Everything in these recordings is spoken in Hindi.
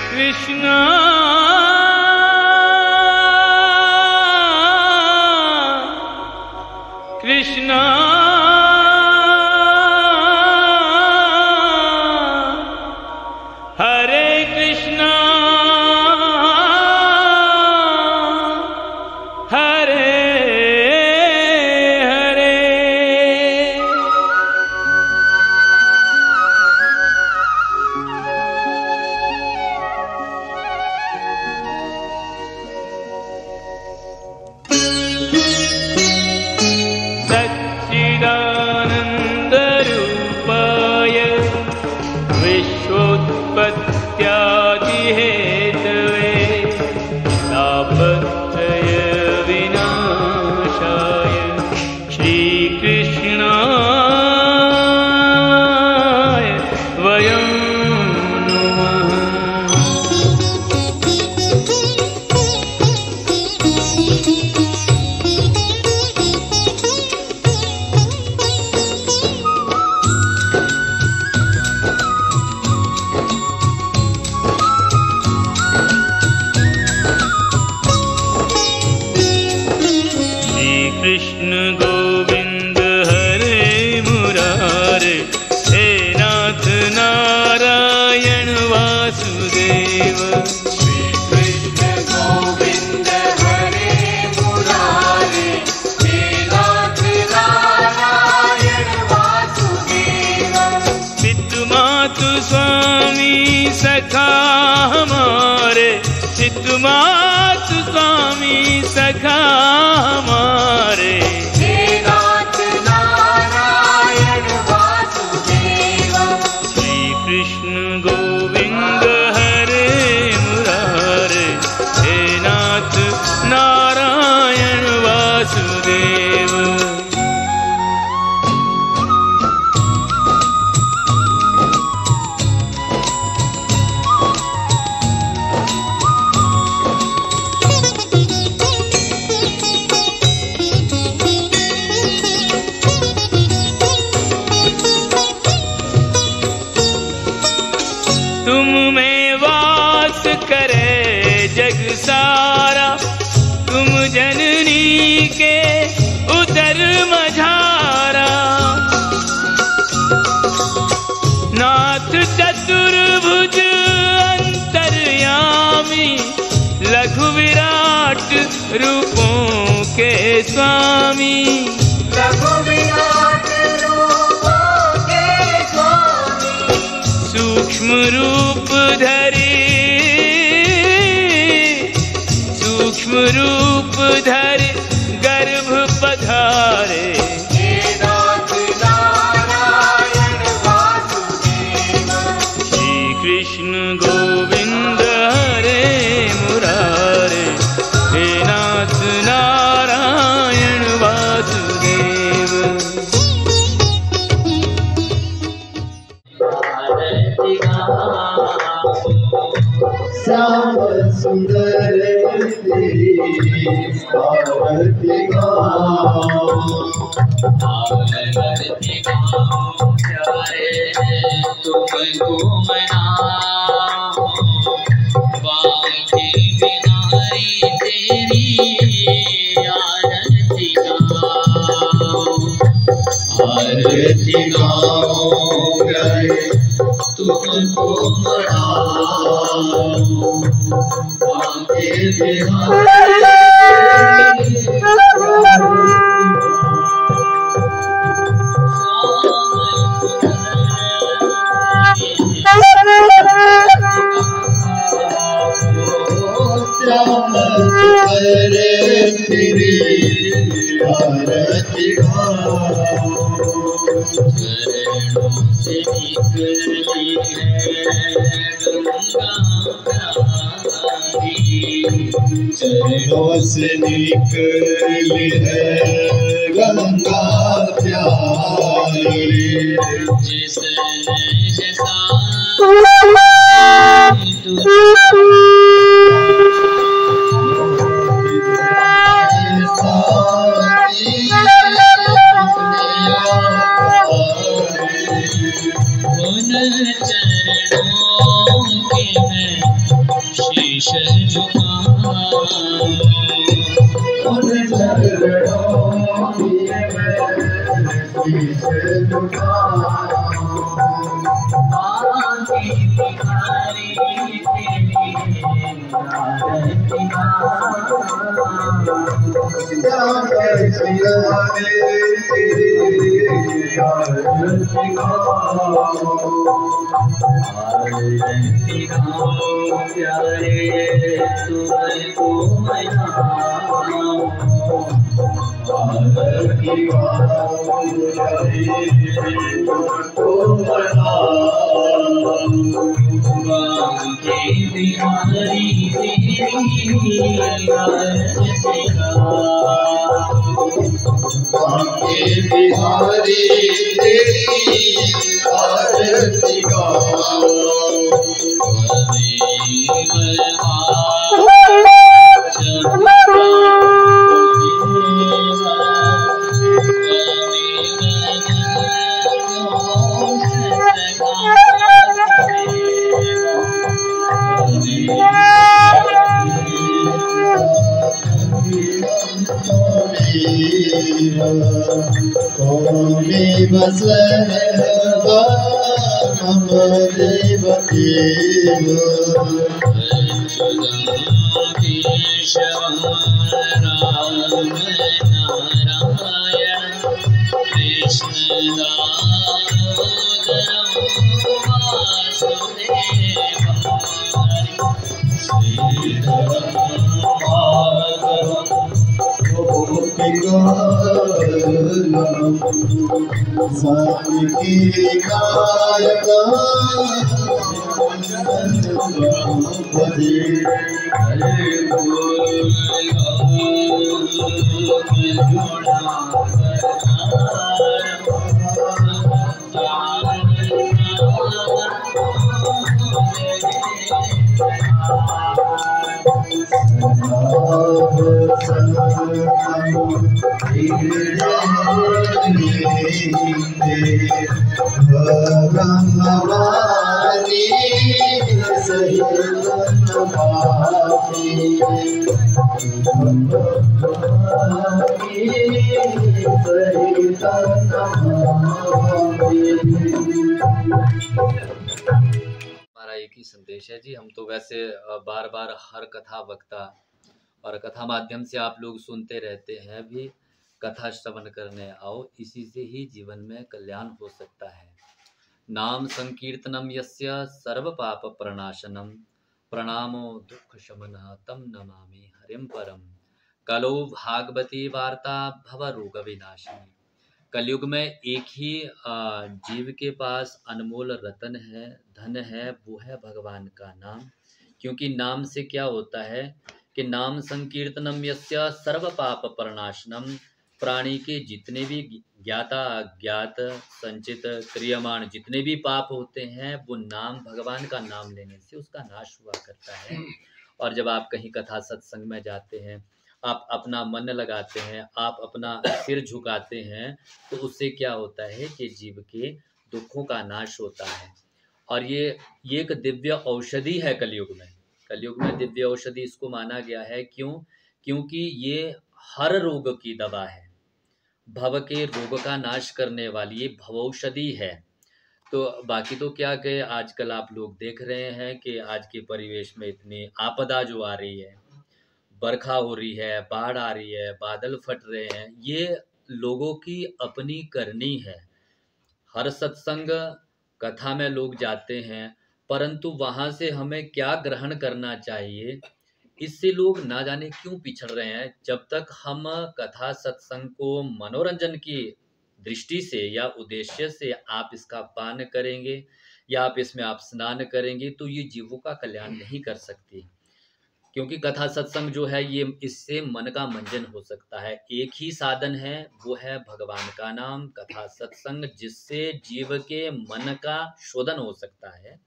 कृष्णा कृष्णा हरे कृष्णा हरे हरे। सच्चिदानंद रूपाय विश्वोत्पत्त्यादि हेतवे तापत्रय विनाशाय श्री कृष्णाय वयं नमः। कृष्ण गोविंद हरे मुरारे हे नाथ नारायण वासुदेव। श्री कृष्ण गोविंद हरे मुरारे हे नाथ नारायण वासुदेव। पितु मातु स्वामी सखा हमारे, पितु मातु स्वामी सखा हमारे। हे नाथ नारायण वासुदेव। श्री कृष्ण गोविंद हरे मुरारे हे नाथ नारायण वासुदेव। तुम में वास करे जग सारा, तुम जननी के उदर मझारा। नाथ चतुर्भुज अंतर्यामी, लघु विराट रूपों के स्वामी। लघु विराट रूपों के स्वामी। सूक्ष्म रूप धरि, सूक्ष्म रूप धरि गर्भ पधारे। हे नाथ नारायण वासुदेव। श्री कृष्ण गोविंद हरे मुरारे हे नाथ नारायण वासुदेव। श्याम सुंदर तेरी आरती गाओ। आरती गाओ प्यारे तुमको मनाओ। बांके बिहारी तेरी आरती गाओ। आरती गाओ प्यारे तुमको मनाओ। बांके बिहारी श्याम हरे तेरी आरती गाओ। चरणों से निकली है गंगा प्यारी। चरणों से निकली है गंगा प्यारी। जिसने जैसा उन चरणों के मैं शीश झुकाऊं। उन चरणों की मैं शीश झुकाऊं। आके बिहारी तेरी आरती प्यारे तुमको बिहारी बिहारी तेरी आरती कौने बसर हम देव देव केशव राम नारायण कृष्ण दामोदरम वासुदेव श्रीधरम माधवम सानकी नायक हरे हमारा एक ही संदेश है जी। हम तो वैसे बार बार हर कथा वक्ता और कथा माध्यम से आप लोग सुनते रहते हैं भी, कथा श्रवण करने आओ, इसी से ही जीवन में कल्याण हो सकता है। नाम संकीर्तनम यस्य सर्व पाप प्रणाशनम प्रणामो दुख शमनः तम नमामि हरिम परम। कलो भागवती वार्ता भव रोग विनाशिनी। कलयुग में एक ही जीव के पास अनमोल रतन है, धन है, वो है भगवान का नाम। क्योंकि नाम से क्या होता है कि नाम संकीर्तनम यस्य सर्व पाप प्रणाशनम, प्राणी के जितने भी ज्ञाता अज्ञात संचित क्रियमाण जितने भी पाप होते हैं वो नाम, भगवान का नाम लेने से उसका नाश हुआ करता है। और जब आप कहीं कथा सत्संग में जाते हैं, आप अपना मन लगाते हैं, आप अपना सिर झुकाते हैं, तो उससे क्या होता है कि जीव के दुखों का नाश होता है। और ये एक दिव्य औषधि है कलयुग में। कलयुग में दिव्य औषधि इसको माना गया है, क्योंकि ये हर रोग की दवा है। भव के रोग का नाश करने वाली ये भवौषधि है। तो बाकी तो क्या कहे, आजकल आप लोग देख रहे हैं कि आज के परिवेश में इतनी आपदा जो आ रही है, बरखा हो रही है, बाढ़ आ रही है, बादल फट रहे हैं, ये लोगों की अपनी करनी है। हर सत्संग कथा में लोग जाते हैं, परंतु वहाँ से हमें क्या ग्रहण करना चाहिए, इससे लोग ना जाने क्यों पिछड़ रहे हैं। जब तक हम कथा सत्संग को मनोरंजन की दृष्टि से या उद्देश्य से आप इसका पान करेंगे या आप इसमें आप स्नान करेंगे, तो ये जीवों का कल्याण नहीं कर सकती। क्योंकि कथा सत्संग जो है ये इससे मन का मंजन हो सकता है। एक ही साधन है, वो है भगवान का नाम, कथा सत्संग, जिससे जीव के मन का शोधन हो सकता है।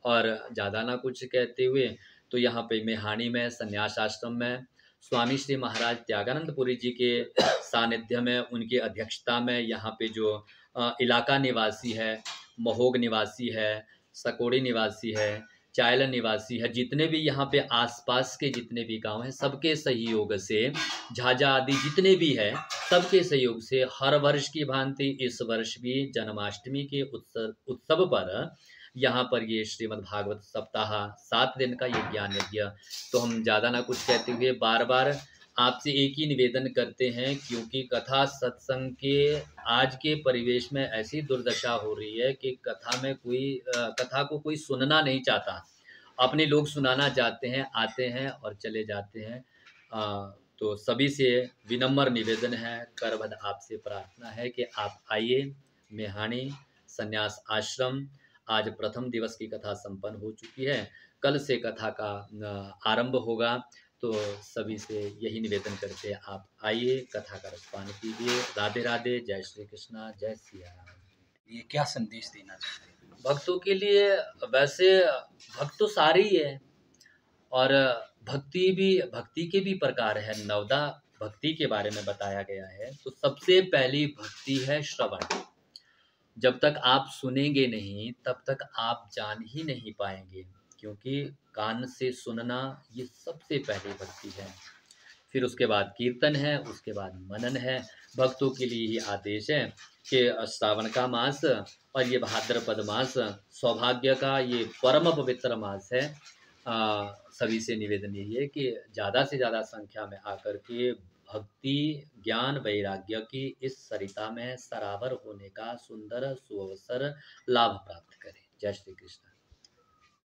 और ज़्यादा ना कुछ कहते हुए, तो यहाँ पे मेहाणी में संन्यास आश्रम में स्वामी श्री महाराज त्यागानंदपुरी जी के सानिध्य में, उनकी अध्यक्षता में यहाँ पे जो इलाका निवासी है महोग निवासी है, सकोड़ी निवासी है, चायलन निवासी है, जितने भी यहाँ पे आसपास के जितने भी गांव हैं, सबके सहयोग से, झाझा आदि जितने भी हैं, सबके सहयोग से हर वर्ष की भांति इस वर्ष भी जन्माष्टमी के उत्सव पर यहाँ पर ये श्रीमद् भागवत सप्ताह 7 दिन का ये ज्ञान यज्ञ। तो हम ज़्यादा ना कुछ कहते हुए बार बार आपसे एक ही निवेदन करते हैं, क्योंकि कथा सत्संग के आज के परिवेश में ऐसी दुर्दशा हो रही है कि कथा को कोई सुनना नहीं चाहता। अपने लोग सुनाना चाहते हैं, आते हैं और चले जाते हैं। तो सभी से विनम्र निवेदन है, करबद्ध आपसे प्रार्थना है कि आप आइए। मेहाणी संन्यास आश्रम आज प्रथम दिवस की कथा संपन्न हो चुकी है, कल से कथा का आरंभ होगा। तो सभी से यही निवेदन करते हैं, आप आइए, कथा का रसपान कीजिए। राधे राधे, जय श्री कृष्णा, जय सिया राम। ये क्या संदेश देना चाहते हैं भक्तों के लिए? वैसे भक्त तो सारे ही है, और भक्ति के भी प्रकार है। नवदा भक्ति के बारे में बताया गया है। तो सबसे पहली भक्ति है श्रवण। जब तक आप सुनेंगे नहीं, तब तक आप जान ही नहीं पाएंगे, क्योंकि कान से सुनना ये सबसे पहली भक्ति है। फिर उसके बाद कीर्तन है, उसके बाद मनन है। भक्तों के लिए ही आदेश है कि श्रावण का मास और ये भाद्रपद मास सौभाग्य का ये परम पवित्र मास है। सभी से निवेदन यही है कि ज़्यादा से ज़्यादा संख्या में आकर के भक्ति, ज्ञान, वैराग्य की इस सरिता में सरावर होने का सुंदर सुअवसर लाभ प्राप्त करें। जय श्री कृष्ण।